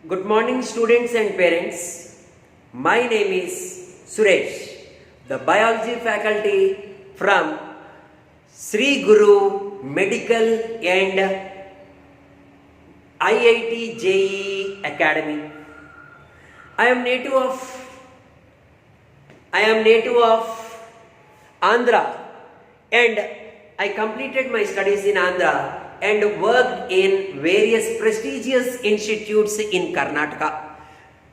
Good morning, students and parents. My name is Suresh, the biology faculty from Sri Guru Medical and IIT JEE Academy. I am native of Andhra, and I completed my studies in Andhra and worked in various prestigious institutes in Karnataka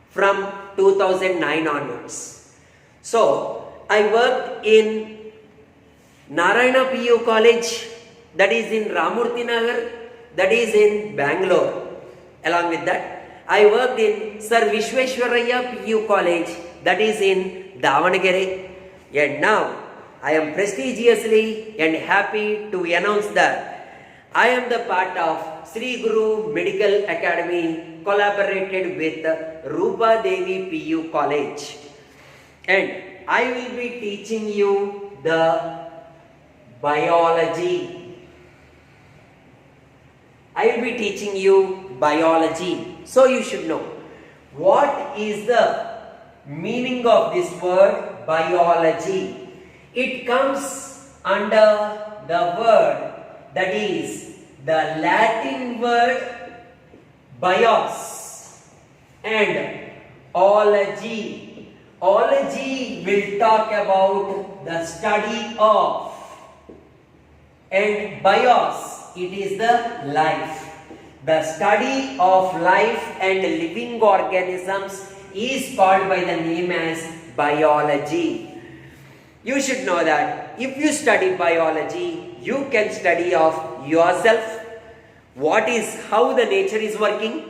from 2009 onwards. So, I worked in Narayana PU College, that is in Ramurthy Nagar, that is in Bangalore. Along with that, I worked in Sir Vishweshwaraya PU College, that is in Davanagere. And now, I am prestigiously and happy to announce that I am the part of Sri Guru Medical Academy collaborated with Rupa Devi PU College, and I will be teaching you the biology. I will be teaching you biology. So you should know what is the meaning of this word biology. It comes under the word that is the Latin word bios and ology. Ology will talk about the study of, and bios, it is the life. The study of life and living organisms is called by the name as biology. You should know that if you study biology, you can study of yourself, how the nature is working,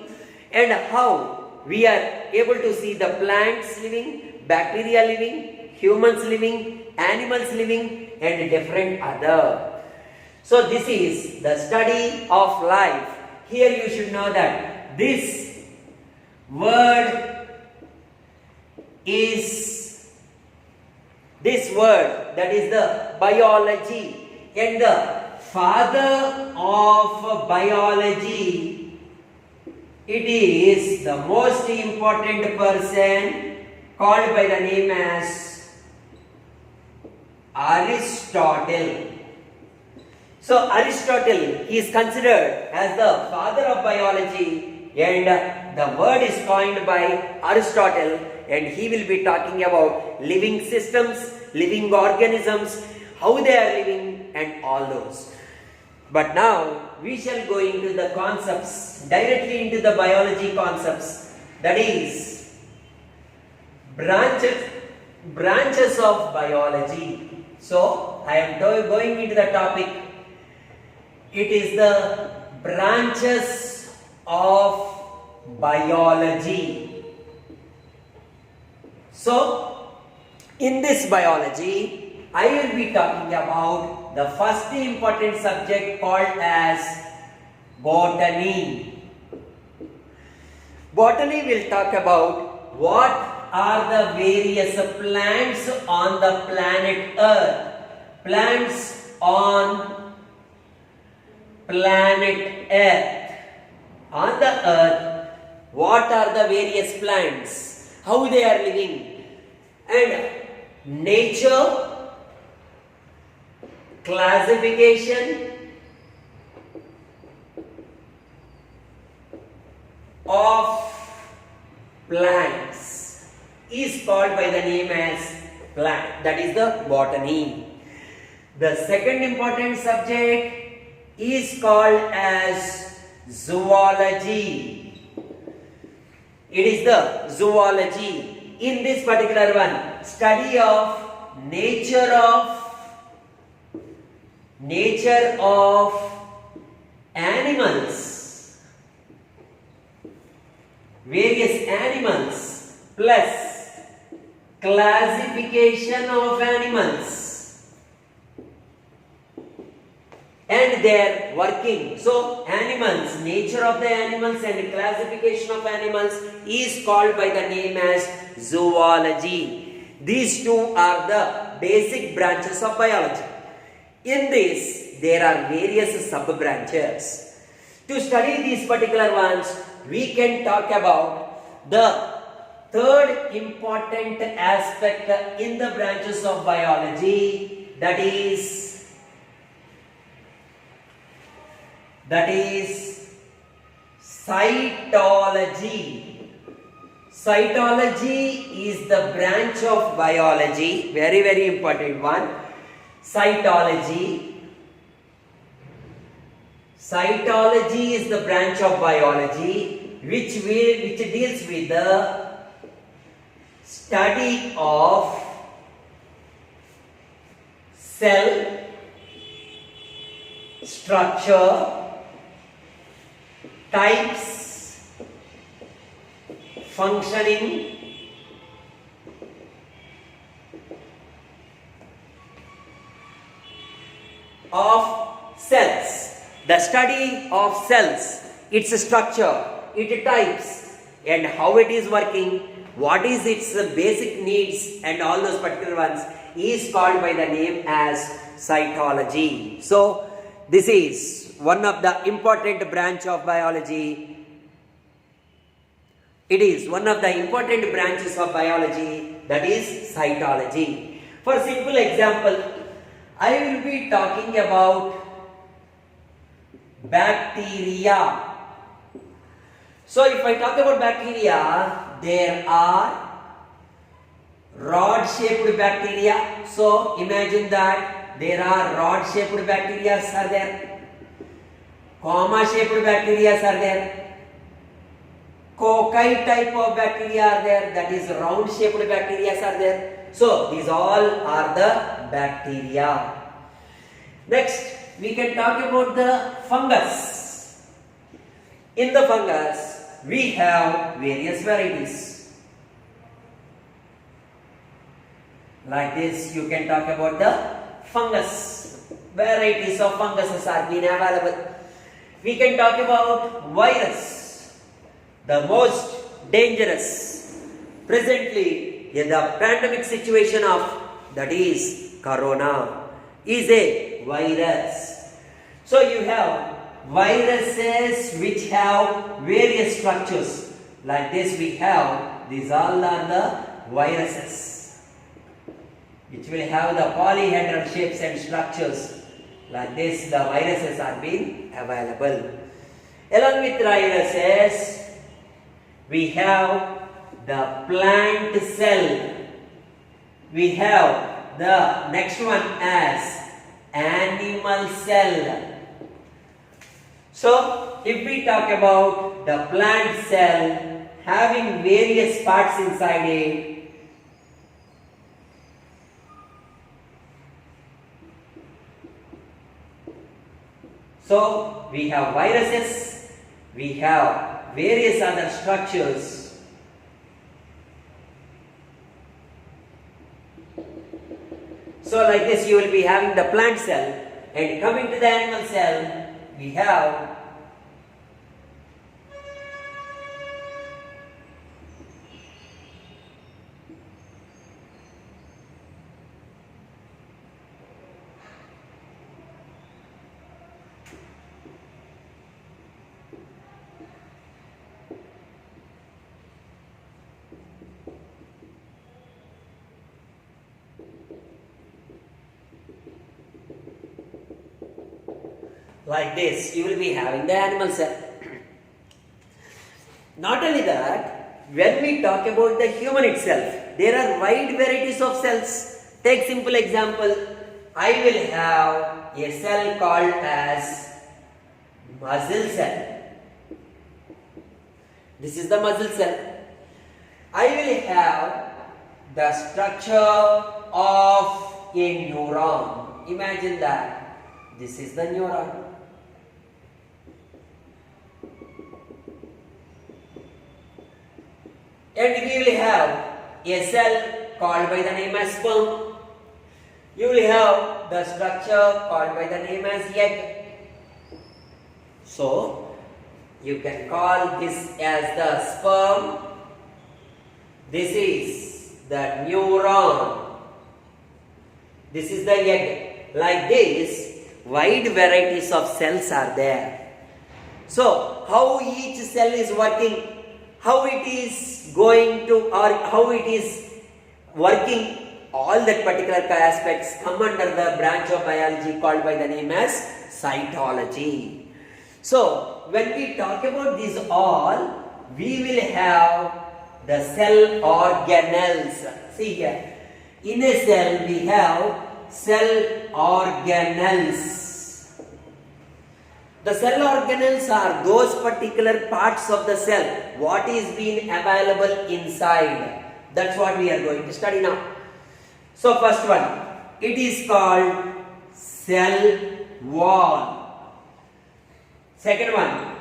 and how we are able to see the plants living, bacteria living, humans living, animals living, and different other. So this is the study of life. Here you should know that this word that is the biology, and the father of biology, it is the most important person called by the name as Aristotle. So Aristotle, he is considered as the father of biology, and the word is coined by Aristotle, and he will be talking about living systems, living organisms, how they are living, and all those. But now we shall go into the concepts, directly into the biology concepts, that is branches of biology. So I am going into the topic. It is the branches of biology. So in this biology, I will be talking about the first important subject called as botany. Botany will talk about what are the various plants on the planet Earth. Plants on planet Earth. On the Earth, what are the various plants? How they are living? And nature, classification of plants is called by the name as plant. That is the botany. The second important subject is called as zoology. It is the zoology. In this particular one, study of nature of animals, various animals, plus classification of animals and their working. So animals, nature of the animals and classification of animals is called by the name as zoology. These two are the basic branches of biology. In this, there are various sub-branches. To study these particular ones, we can talk about the third important aspect in the branches of biology, that is cytology. Cytology is the branch of biology, very very important one. Cytology is the branch of biology which deals with the study of cell structure, types, functioning, of cells. The study of cells, its structure, its types, and how it is working, what is its basic needs, and all those particular ones is called by the name as cytology. So this is one of the important branch of biology. It is one of the important branches of biology, that is cytology. For simple example, I will be talking about bacteria. So if I talk about bacteria, there are rod-shaped bacteria. So imagine that there are rod-shaped bacteria are there, comma-shaped bacteria are there, cocci type of bacteria are there, that is round-shaped bacteria are there. So these all are the bacteria. Next, we can talk about the fungus. In the fungus, we have various varieties. Like this, you can talk about the fungus. Varieties of funguses are being available. We can talk about virus, the most dangerous presently in the pandemic situation of, that is corona, is a virus. So you have viruses which have various structures. Like this we have, these all are the viruses which will have the polyhedral shapes and structures. Like this the viruses are being available. Along with viruses, we have the plant cell. We have the next one as animal cell. So if we talk about the plant cell having various parts inside it, so we have viruses, we have various other structures. So like this you will be having the plant cell, and coming to the animal cell, we have like this, you will be having the animal cell. Not only that, when we talk about the human itself, there are wide varieties of cells. Take simple example, I will have a cell called as muscle cell. This is the muscle cell. I will have the structure of a neuron. Imagine that. This is the neuron. And we will have a cell called by the name as sperm. You will have the structure called by the name as egg. So, you can call this as the sperm. This is the neuron. This is the egg. Like this, wide varieties of cells are there. So, how each cell is working, how it is going to, or how it is working, all that particular aspects come under the branch of biology called by the name as cytology. So, when we talk about these all, we will have the cell organelles. See here, in a cell we have cell organelles. The cell organelles are those particular parts of the cell what is being available inside. That's what we are going to study now. So first one, it is called cell wall. Second one,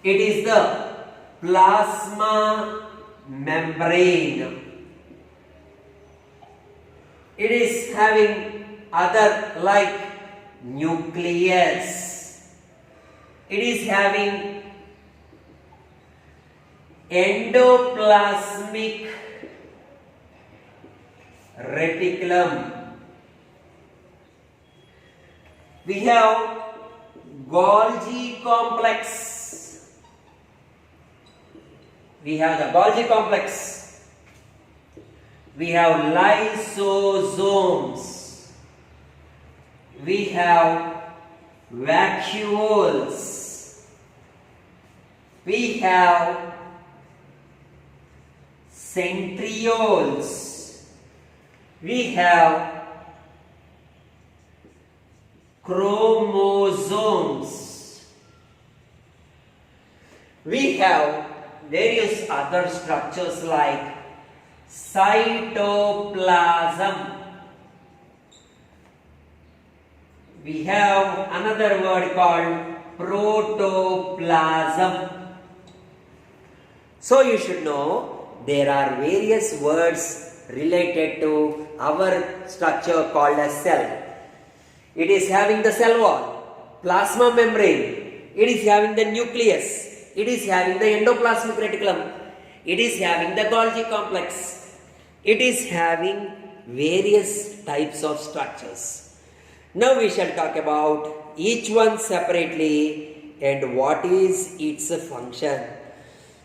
it is the plasma membrane. It is having other like nucleus. It is having endoplasmic reticulum. We have Golgi complex. We have the Golgi complex. We have lysosomes. We have vacuoles. We have centrioles. We have chromosomes. We have various other structures like cytoplasm. We have another word called protoplasm. So you should know there are various words related to our structure called as cell. It is having the cell wall, plasma membrane, it is having the nucleus, it is having the endoplasmic reticulum, it is having the Golgi complex, it is having various types of structures. Now we shall talk about each one separately and what is its function.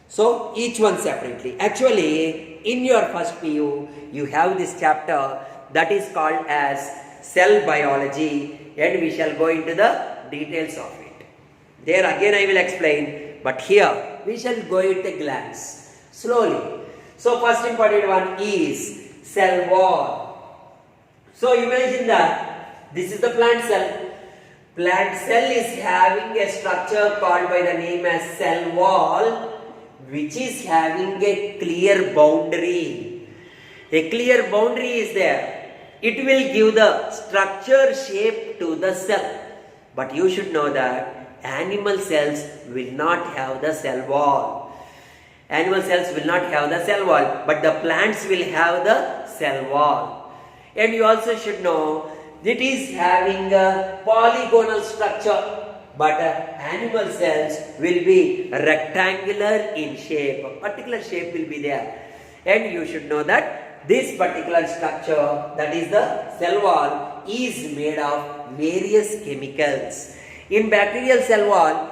So each one separately. Actually, in your first PU, you have this chapter that is called as cell biology, and we shall go into the details of it. There again I will explain, but here we shall go at a glance, slowly. So first important one is cell wall. So imagine that this is the plant cell. Plant cell is having a structure called by the name as cell wall, which is having a clear boundary. A clear boundary is there. It will give the structure shape to the cell. But you should know that animal cells will not have the cell wall. Animal cells will not have the cell wall, but the plants will have the cell wall. And you also should know it is having a polygonal structure. But animal cells will be rectangular in shape. A particular shape will be there. And you should know that this particular structure, that is the cell wall, is made of various chemicals. In bacterial cell wall,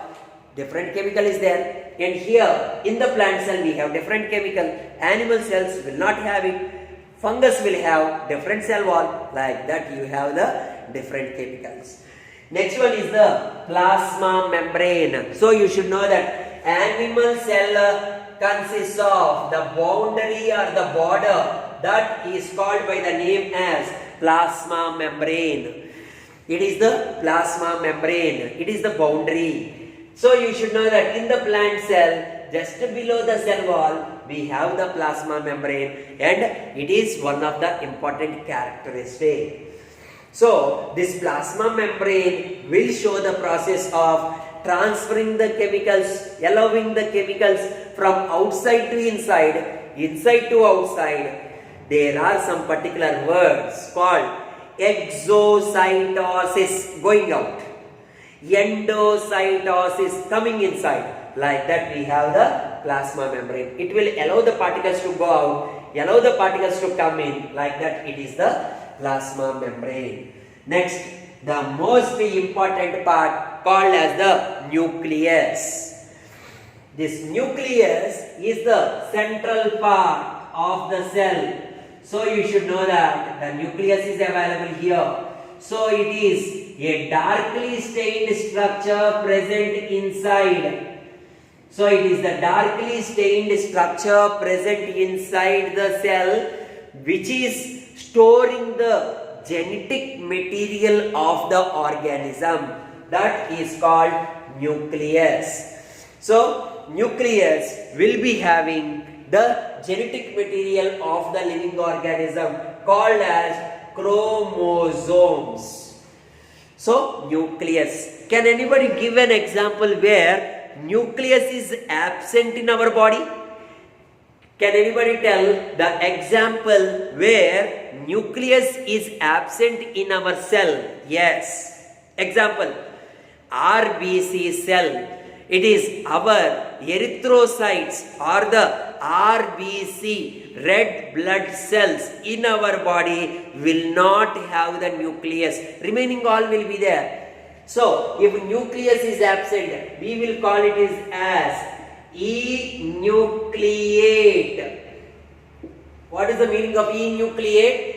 different chemical is there. And here, in the plant cell, we have different chemical. Animal cells will not have it. Fungus will have different cell wall. Like that, you have the different chemicals. Next one is the plasma membrane. So you should know that animal cell consists of the boundary or the border that is called by the name as plasma membrane. It is the plasma membrane. It is the boundary. So you should know that in the plant cell, just below the cell wall, we have the plasma membrane, and it is one of the important characteristics. So, this plasma membrane will show the process of transferring the chemicals, allowing the chemicals from outside to inside, inside to outside. There are some particular words called exocytosis going out, endocytosis coming inside. Like that we have the plasma membrane. It will allow the particles to go out, allow the particles to come in. Like that it is the plasma membrane. Next, the most important part called as the nucleus. This nucleus is the central part of the cell. So you should know that the nucleus is available here. So it is a darkly stained structure present inside. So it is the darkly stained structure present inside the cell which is storing the genetic material of the organism. That is called nucleus. So nucleus will be having the genetic material of the living organism called as chromosomes. So nucleus. Can anybody give an example where nucleus is absent in our body? Can anybody tell the example where nucleus is absent in our cell? Yes. Example, RBC cell. It is our erythrocytes or the RBC red blood cells in our body will not have the nucleus. Remaining all will be there. So, if nucleus is absent, we will call it as enucleate. What is the meaning of enucleate?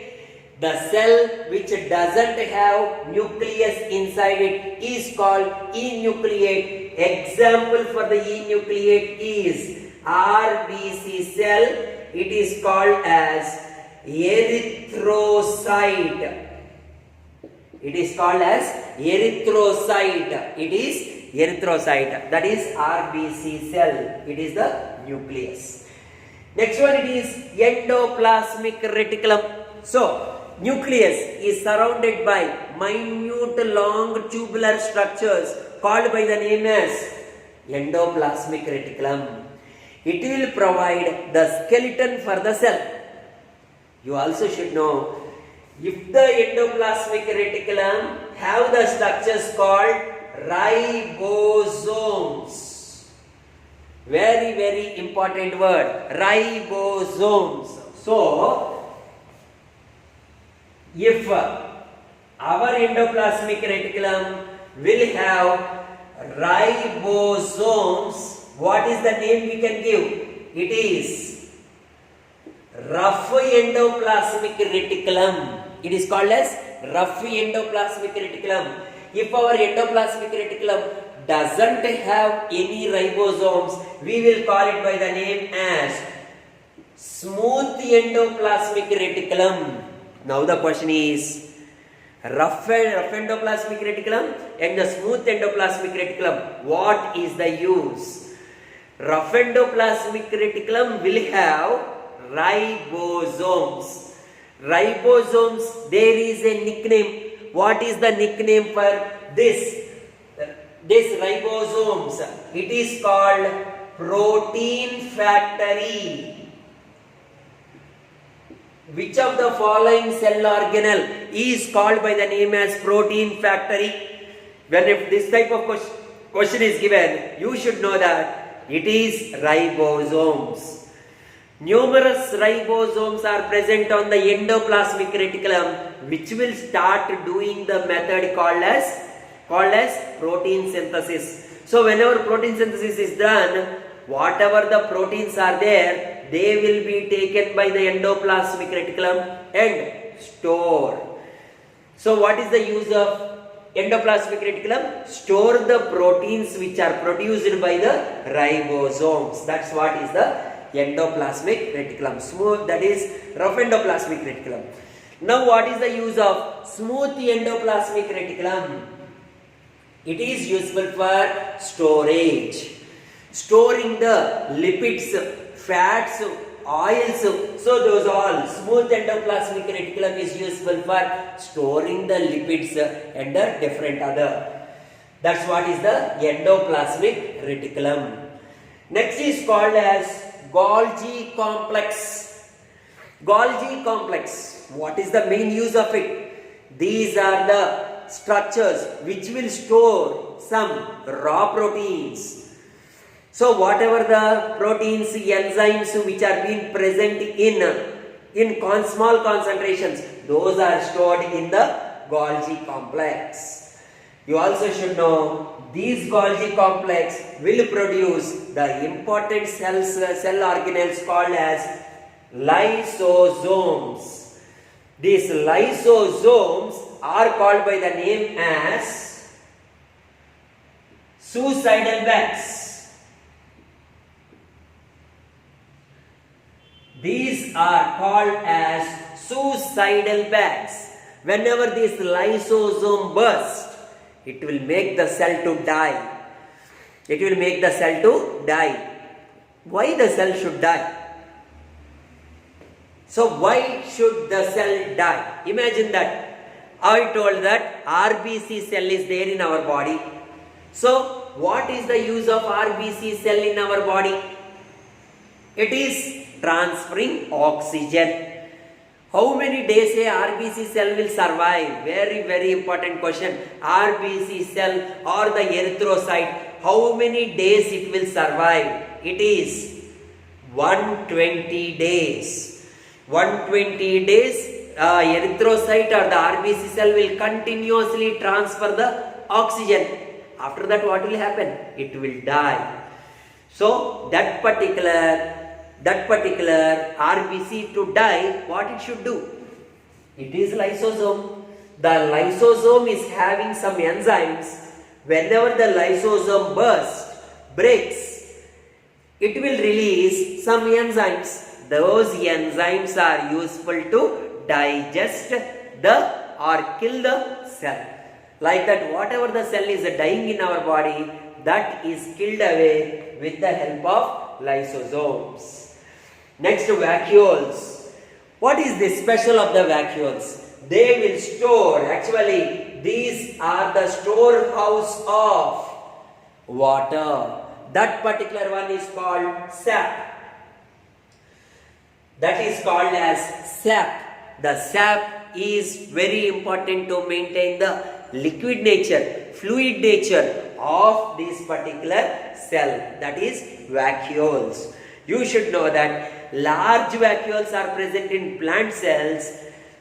The cell which doesn't have nucleus inside it is called enucleate. Example for the enucleate is RBC cell. It is called as erythrocyte. It is called as erythrocyte. It is erythrocyte. That is RBC cell. It is the nucleus. Next one, it is endoplasmic reticulum. So, nucleus is surrounded by minute long tubular structures called by the name as endoplasmic reticulum. It will provide the skeleton for the cell. You also should know, if the endoplasmic reticulum have the structures called ribosomes. Very, very important word, ribosomes. So, if our endoplasmic reticulum will have ribosomes, what is the name we can give? It is rough endoplasmic reticulum. It is called as rough endoplasmic reticulum. If our endoplasmic reticulum doesn't have any ribosomes, we will call it by the name as smooth endoplasmic reticulum. Now the question is, rough endoplasmic reticulum and the smooth endoplasmic reticulum, what is the use? Rough endoplasmic reticulum will have ribosomes. Ribosomes, there is a nickname. What is the nickname for this ribosomes? It is called protein factory. Which of the following cell organelle is called by the name as protein factory? When if this type of question is given, you should know that it is ribosomes. Numerous ribosomes are present on the endoplasmic reticulum, which will start doing the method called as protein synthesis. So whenever protein synthesis is done, whatever the proteins are there, they will be taken by the endoplasmic reticulum and stored. So what is the use of endoplasmic reticulum? Store the proteins which are produced by the ribosomes. That's what is the endoplasmic reticulum. Smooth, that is rough endoplasmic reticulum. Now what is the use of smooth endoplasmic reticulum? It is useful for storage. Storing the lipids, fats, oils. So those all smooth endoplasmic reticulum is useful for storing the lipids and the different other. That's what is the endoplasmic reticulum. Next is called as Golgi Complex. Golgi Complex. What is the main use of it? These are the structures which will store some raw proteins. So whatever the proteins, enzymes which are being present in small concentrations, those are stored in the Golgi Complex. You also should know these Golgi Complex will produce the important cell organelles called as Lysosomes. These lysosomes are called by the name as suicidal bags. These are called as suicidal bags. Whenever this lysosome bursts, it will make the cell to die. It will make the cell to die. Why the cell should die? So why should the cell die? Imagine that I told that RBC cell is there in our body. So what is the use of RBC cell in our body? It is transferring oxygen. How many days a RBC cell will survive? Very important question. RBC cell or the erythrocyte, how many days it will survive? It is 120 days. 120 days erythrocyte or the RBC cell will continuously transfer the oxygen. After that what will happen? It will die. So that particular RBC to die, what it should do? It is lysosome. The lysosome is having some enzymes. Whenever the lysosome breaks, it will release some enzymes. Those enzymes are useful to digest or kill the cell. Like that, whatever the cell is dying in our body, that is killed away with the help of lysosomes. Next, vacuoles. What is the special of the vacuoles? They will store, actually these are the storehouse of water. That particular one is called sap. That is called as sap. The sap is very important to maintain the liquid nature, fluid nature of this particular cell. That is vacuoles. You should know that large vacuoles are present in plant cells,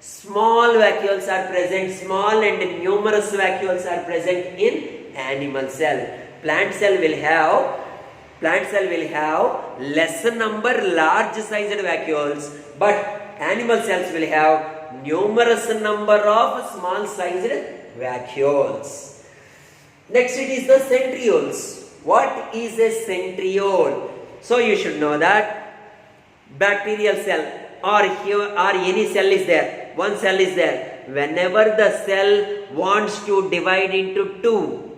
small vacuoles are present, small and numerous vacuoles are present in animal cell. Plant cell will have lesser number large sized vacuoles, but animal cells will have numerous number of small sized vacuoles. Next it is the centrioles. What is a centriole? So you should know that bacterial cell or any cell is there, one cell is there. Whenever the cell wants to divide into two,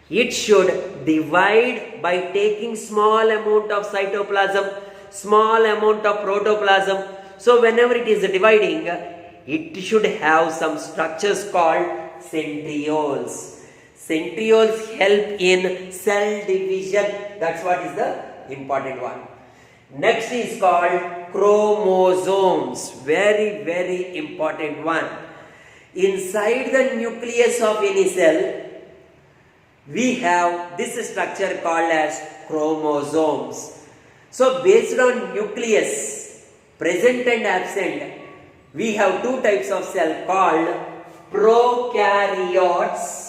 it should divide by taking small amount of cytoplasm, small amount of protoplasm. So whenever it is dividing, it should have some structures called centrioles. Centrioles help in cell division. That's what is the important one. Next is called chromosomes. Very important one. Inside the nucleus of any cell, we have this structure called as chromosomes. So based on nucleus, present and absent, we have two types of cell called prokaryotes.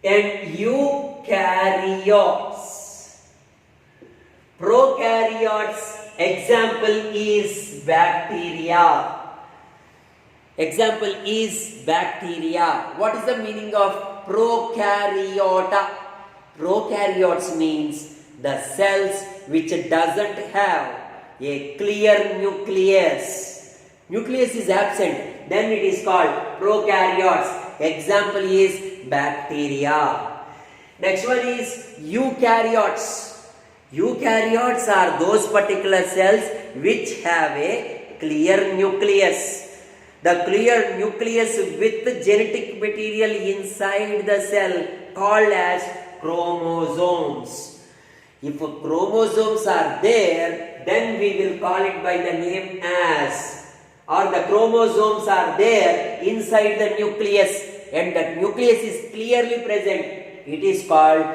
And eukaryotes. Prokaryotes, example is bacteria. What is the meaning of prokaryota? Prokaryotes means the cells which doesn't have a clear nucleus. Nucleus is absent, then it is called prokaryotes. Example is bacteria. Next one is eukaryotes. Eukaryotes are those particular cells which have a clear nucleus. The clear nucleus with genetic material inside the cell called as chromosomes. If chromosomes are there, then we will call it by the name as, or the chromosomes are there inside the nucleus and that nucleus is clearly present, it is called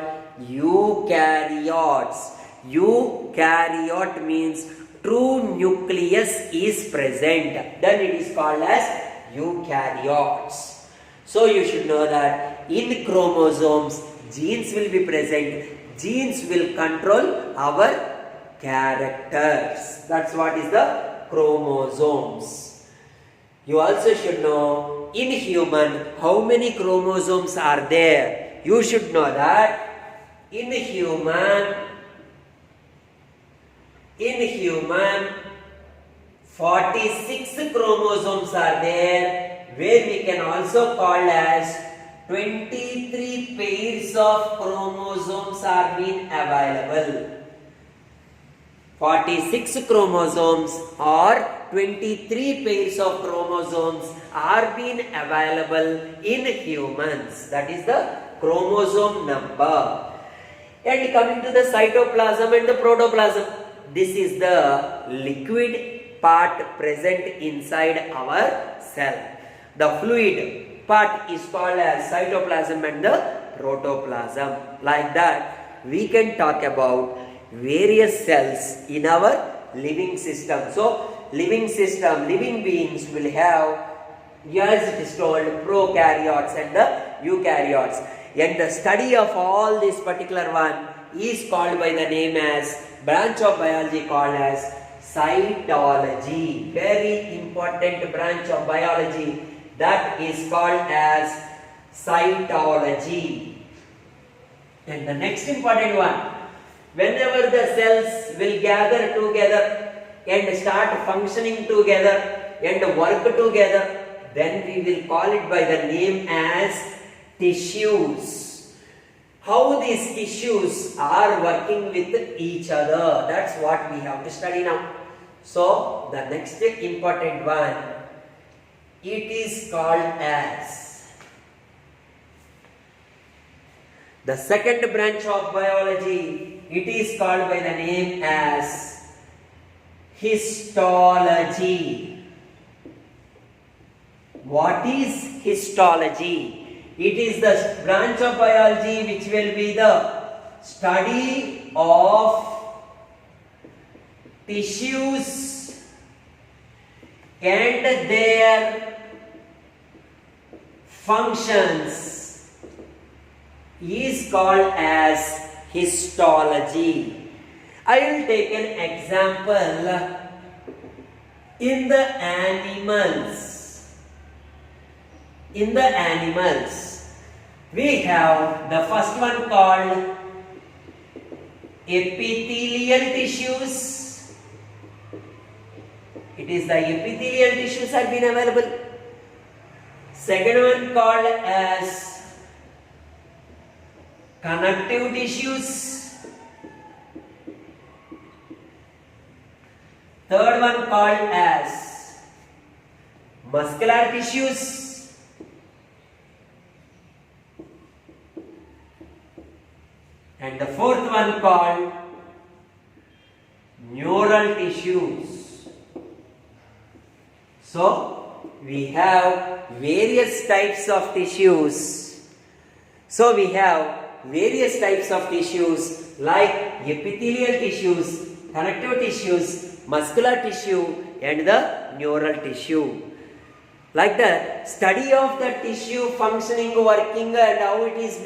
eukaryotes. Eukaryote means true nucleus is present, then it is called as eukaryotes. So you should know that in chromosomes, genes will be present. Genes will control our characters. That's what is the chromosomes. You also should know in human how many chromosomes are there. You should know that in human 46 chromosomes are there, where we can also call as 23 pairs of chromosomes are being available. 46 chromosomes or 23 pairs of chromosomes are being available in humans. That is the chromosome number. And coming to the cytoplasm and the protoplasm, this is the liquid part present inside our cell. The fluid part is called as cytoplasm and the protoplasm. Like that, we can talk about various cells in our living system. So, living system, living beings will have, as it is told, prokaryotes and the eukaryotes. And the study of all this particular one is called by the name as branch of biology called as cytology. Very important branch of biology, that is called as cytology. And the next important one, whenever the cells will gather together and start functioning together and work together, then we will call it by the name as tissues. How these tissues are working with each other, that's what we have to study now. So, the next important one, it is called as the second branch of biology. It is called by the name as histology. What is histology? It is the branch of biology which will be the study of tissues and their functions is called as histology. I will take an example in the animals. In the animals, we have the first one called epithelial tissues. It is the epithelial tissues have been available. Second one called as connective tissues. Third one called as muscular tissues. And the fourth one called neural tissues. So, we have various types of tissues. So, we have various types of tissues like epithelial tissues, connective tissues, muscular tissue and the neural tissue. Like that, study of the tissue functioning, working and how it is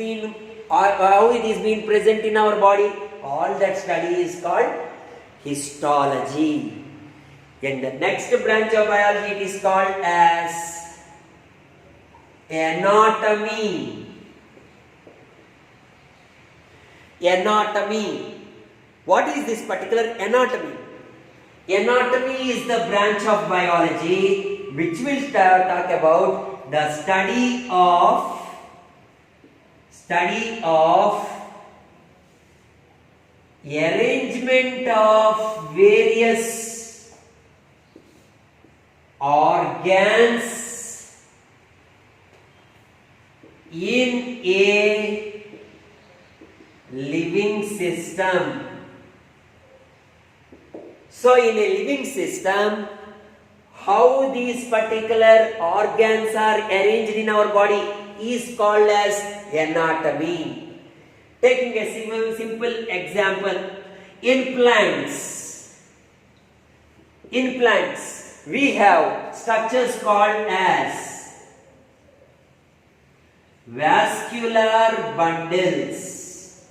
being present in our body, all that study is called histology. And the next branch of biology, it is called as anatomy. Anatomy. What is this particular anatomy? Anatomy is the branch of biology which will talk about the study of arrangement of various organs in a living system. So in a living system, how these particular organs are arranged in our body is called as anatomy. Taking a simple example, in plants, In plants, we have structures called as vascular bundles.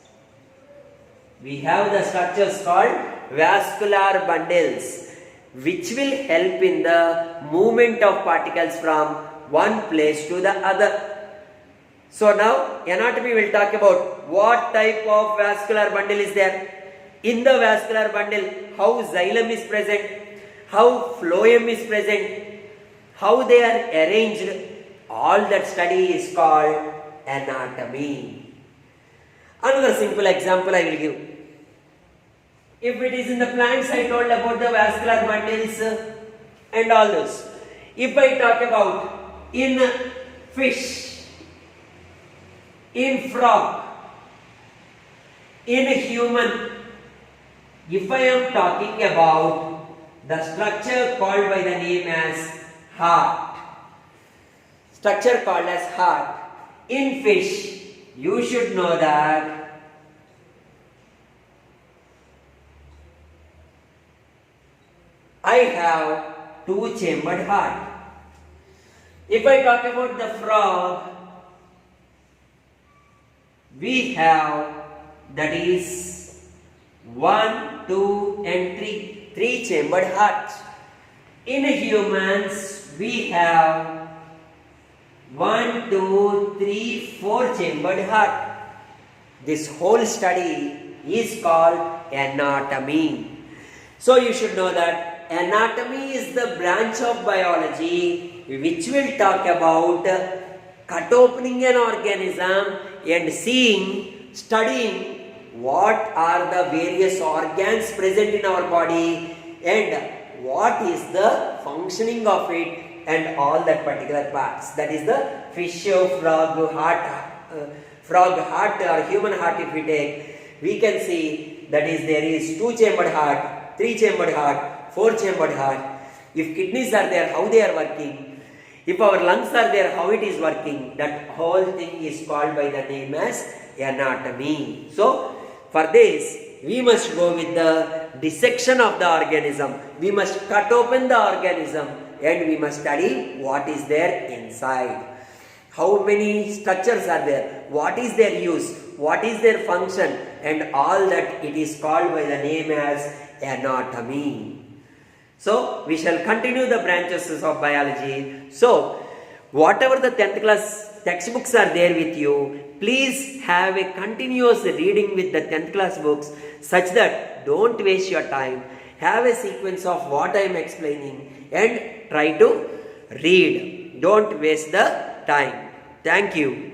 We have the structures called vascular bundles, which will help in the movement of particles from one place to the other. So now anatomy will talk about what type of vascular bundle is there. In the vascular bundle, how xylem is present, how phloem is present, how they are arranged, all that study is called anatomy. Another simple example I will give. If it is in the plants, I told about the vascular bundles and all those. If I talk about in fish, in frog, in human, if I am talking about the structure called by the name as heart, structure called as heart, in fish, you should know that I have two-chambered heart. If I talk about the frog, we have, that is 1, 2 and 3, three-chambered hearts. In humans, we have 1, 2, 3, 4-chambered heart. This whole study is called anatomy. So you should know that anatomy is the branch of biology which will talk about cut opening an organism and studying what are the various organs present in our body and what is the functioning of it and all that particular parts. That is the fish, frog, heart or human heart. If we take, we can see that is there is two-chambered heart, three-chambered heart, four-chambered heart. If kidneys are there, how they are working. If our lungs are there, how it is working. That whole thing is called by the name as anatomy. So, for this, we must go with the dissection of the organism. We must cut open the organism and we must study what is there inside. How many structures are there? What is their use? What is their function? And all that it is called by the name as anatomy. So, we shall continue the branches of biology. So, whatever the 10th class textbooks are there with you, please have a continuous reading with the 10th class books such that don't waste your time. Have a sequence of what I am explaining and try to read. Don't waste the time. Thank you.